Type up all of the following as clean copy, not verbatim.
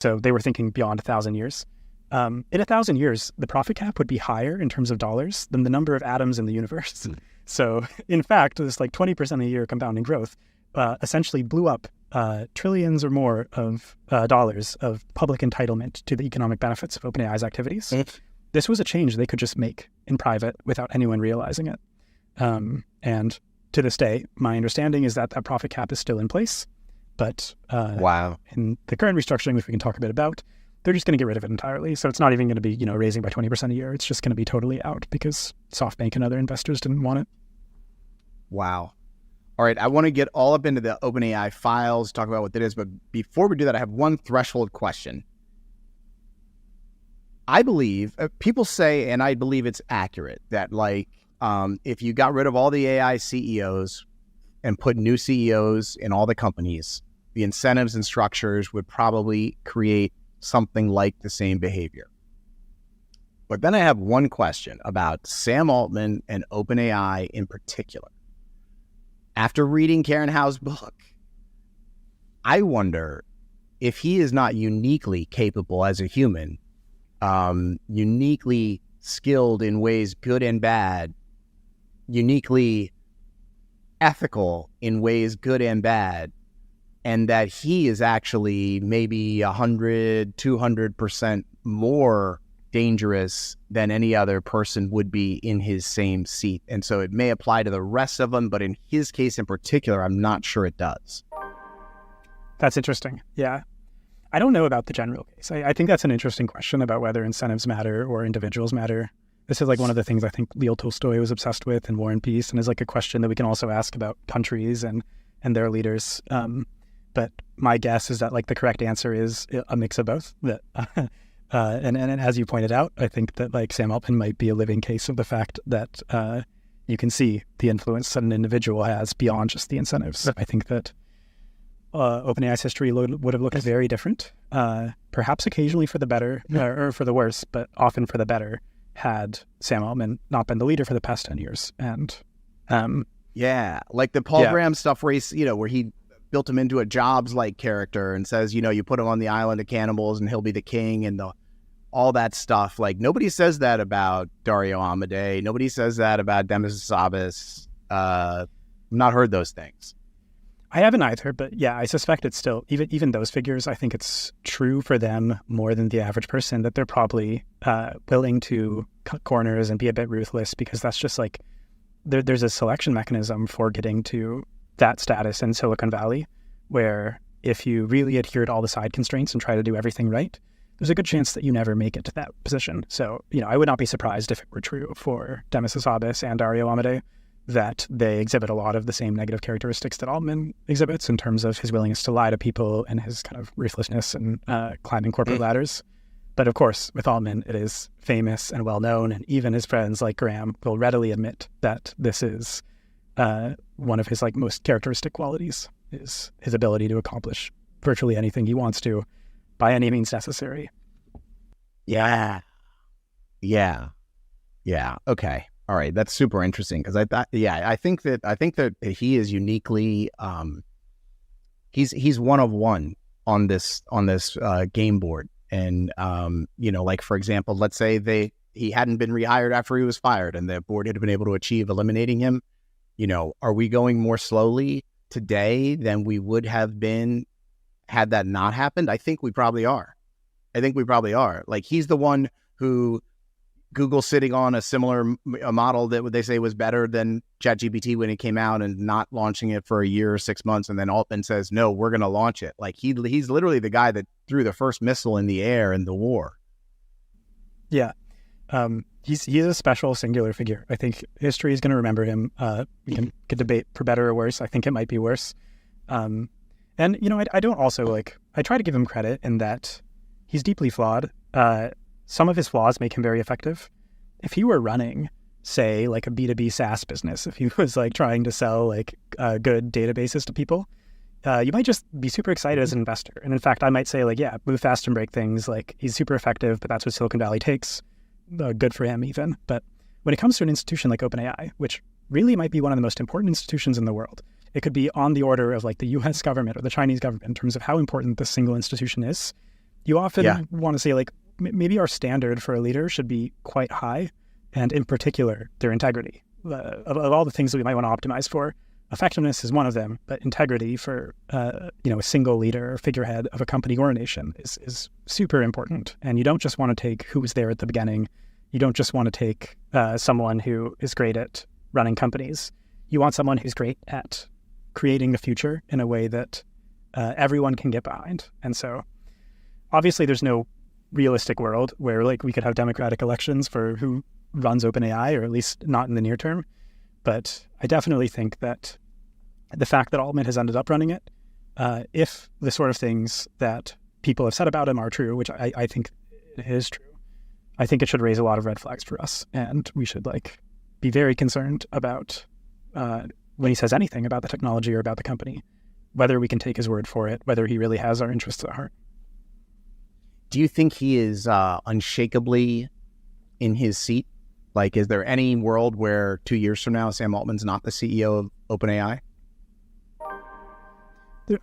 So they were thinking beyond 1,000 years. In 1,000 years, the profit cap would be higher in terms of dollars than the number of atoms in the universe. So in fact, this like 20% a year compounding growth essentially blew up trillions or more of dollars of public entitlement to the economic benefits of OpenAI's activities. This was a change they could just make in private without anyone realizing it. And to this day, my understanding is that that profit cap is still in place. But in the current restructuring, which we can talk a bit about, they're just going to get rid of it entirely. So it's not even going to be, raising by 20% a year. It's just going to be totally out because SoftBank and other investors didn't want it. Wow. All right. I want to get all up into the OpenAI files, talk about what that is. But before we do that, I have one threshold question. I believe, people say, and I believe it's accurate, that if you got rid of all the AI CEOs and put new CEOs in all the companies, the incentives and structures would probably create something like the same behavior. But then I have one question about Sam Altman and OpenAI in particular. After reading Karen Howe's book, I wonder if he is not uniquely capable as a human, uniquely skilled in ways good and bad, uniquely ethical in ways good and bad, and that he is actually maybe 100, 200% more dangerous than any other person would be in his same seat. And so it may apply to the rest of them, but in his case in particular, I'm not sure it does. That's interesting. Yeah. I don't know about the general case. I think that's an interesting question about whether incentives matter or individuals matter. This is like one of the things I think Leo Tolstoy was obsessed with in War and Peace, and is like a question that we can also ask about countries and their leaders. But my guess is that like the correct answer is a mix of both. That and as you pointed out, I think that like Sam Altman might be a living case of the fact that you can see the influence that an individual has beyond just the incentives. I think that OpenAI's history would have looked very different, perhaps occasionally for the better or for the worse, but often for the better, had Sam Altman not been the leader for the past 10 years. And like the Paul Graham stuff where where he built him into a Jobs-like character and says, you put him on the island of cannibals and he'll be the king and all that stuff. Like nobody says that about Dario Amodei. Nobody says that about Demis Hassabis. Not heard those things. I haven't either, but yeah, I suspect it's still, even those figures, I think it's true for them more than the average person, that they're probably willing to cut corners and be a bit ruthless, because that's just like, there's a selection mechanism for getting to that status in Silicon Valley, where if you really adhere to all the side constraints and try to do everything right, there's a good chance that you never make it to that position. So, I would not be surprised if it were true for Demis Hassabis and Dario Amodei, that they exhibit a lot of the same negative characteristics that Altman exhibits in terms of his willingness to lie to people and his kind of ruthlessness and climbing corporate ladders. But of course, with Altman, it is famous and well known, and even his friends like Graham will readily admit that this is one of his like most characteristic qualities, is his ability to accomplish virtually anything he wants to by any means necessary. Yeah. Okay. All right, that's super interesting, because I think that he is uniquely he's one of one on this game board, and like for example, let's say he hadn't been rehired after he was fired, and the board had been able to achieve eliminating him. Are we going more slowly today than we would have been had that not happened? I think we probably are. Like he's the one who. Google sitting on a similar model that they say was better than ChatGPT when it came out, and not launching it for a year or 6 months. And then Altman says, no, we're going to launch it. Like he's literally the guy that threw the first missile in the air in the war. Yeah. He's a special singular figure. I think history is going to remember him. We can debate for better or worse. I think it might be worse. And, I don't also I try to give him credit in that he's deeply flawed. Some of his flaws make him very effective. If he were running, say, like a B2B SaaS business, if he was trying to sell good databases to people, you might just be super excited as an investor. And in fact, I might say move fast and break things. He's super effective, but that's what Silicon Valley takes. Good for him even. But when it comes to an institution like OpenAI, which really might be one of the most important institutions in the world, it could be on the order of the US government or the Chinese government in terms of how important this single institution is. You often want to say, like, maybe our standard for a leader should be quite high, and in particular, their integrity. Of all the things that we might want to optimize for, effectiveness is one of them, but integrity for a single leader or figurehead of a company or a nation is super important. And you don't just want to take who was there at the beginning. You don't just want to take someone who is great at running companies. You want someone who's great at creating the future in a way that everyone can get behind. And so obviously there's no realistic world where like we could have democratic elections for who runs OpenAI, or at least not in the near term. But I definitely think that the fact that Altman has ended up running it, if the sort of things that people have said about him are true, which I think it is true, I think it should raise a lot of red flags for us. And we should be very concerned about when he says anything about the technology or about the company, whether we can take his word for it, whether he really has our interests at heart. Do you think he is unshakably in his seat? Like, is there any world where 2 years from now, Sam Altman's not the CEO of OpenAI?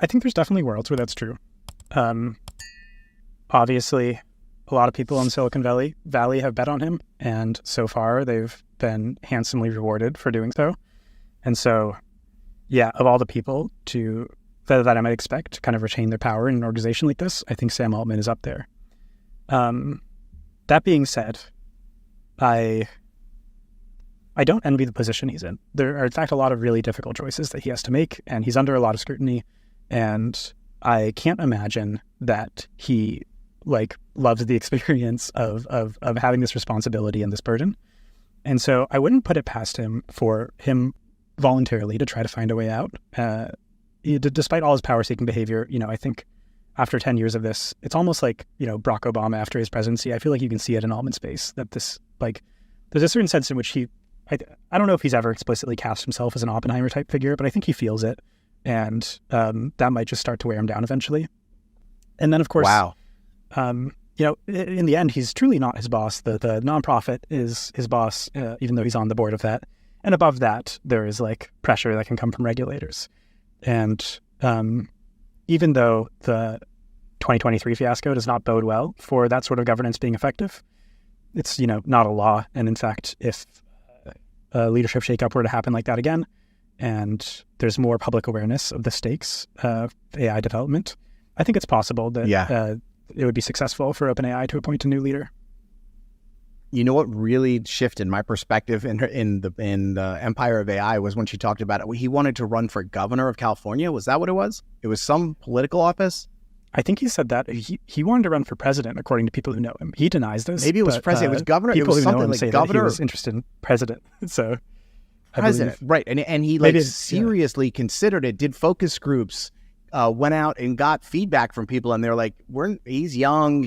I think there's definitely worlds where that's true. Obviously, a lot of people in Silicon Valley have bet on him, and so far they've been handsomely rewarded for doing so. And so, yeah, of all the people that I might expect to kind of retain their power in an organization like this, I think Sam Altman is up there. That being said, I don't envy the position he's in. There are, in fact, a lot of really difficult choices that he has to make, and he's under a lot of scrutiny. And I can't imagine that he loves the experience of having this responsibility and this burden. And so I wouldn't put it past him for him voluntarily to try to find a way out. Despite all his power-seeking behavior, I think after 10 years of this, it's almost like, Barack Obama after his presidency. I feel like you can see it in Altman's space that this, there's a certain sense in which I don't know if he's ever explicitly cast himself as an Oppenheimer type figure, but I think he feels it. And that might just start to wear him down eventually. And then, of course, in the end, he's truly not his boss. The nonprofit is his boss, even though he's on the board of that. And above that, there is pressure that can come from regulators. And even though the 2023 fiasco does not bode well for that sort of governance being effective, it's, not a law. And in fact, if a leadership shakeup were to happen like that again, and there's more public awareness of the stakes of AI development, I think it's possible that it would be successful for OpenAI to appoint a new leader. You know what really shifted my perspective in the empire of AI was when she talked about it. He wanted to run for governor of California. Was that what it was? It was some political office? I think he said that he wanted to run for president, according to people who know him. He denies this. Maybe it was president. It was governor. People it was who know something him like say governor. That he was interested in president. So president, right? And he seriously considered it. Did focus groups, went out and got feedback from people, and they're like, he's young.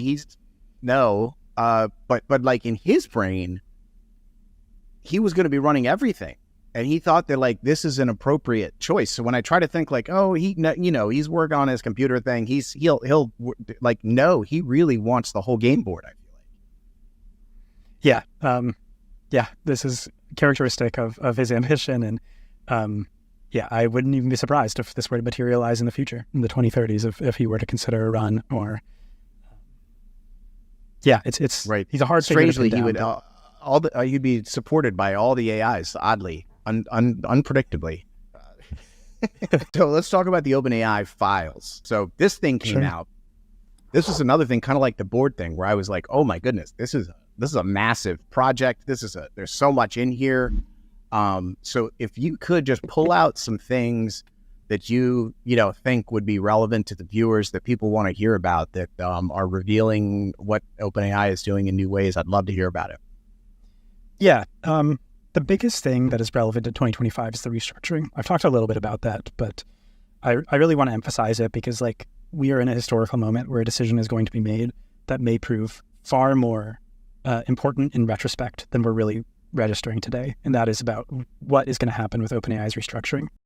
But in his brain, he was going to be running everything. And he thought that this is an appropriate choice. So when I try to think he's working on his computer thing, he'll no, he really wants the whole game board, I feel like. Yeah. This is characteristic of his ambition. And I wouldn't even be surprised if this were to materialize in the future, in the 2030s, if he were to consider a run or... Yeah, it's right. He's a hard figure to pin down. He would he'd be supported by all the AIs, oddly, unpredictably. So let's talk about the OpenAI files. So this thing came out. This was another thing, kind of like the board thing, where I was like, oh my goodness, this is a massive project. There's so much in here. So if you could just pull out some things that you think would be relevant to the viewers, that people want to hear about, that are revealing what OpenAI is doing in new ways, I'd love to hear about it. Yeah. The biggest thing that is relevant to 2025 is the restructuring. I've talked a little bit about that, but I really want to emphasize it because we are in a historical moment where a decision is going to be made that may prove far more important in retrospect than we're really registering today. And that is about what is going to happen with OpenAI's restructuring.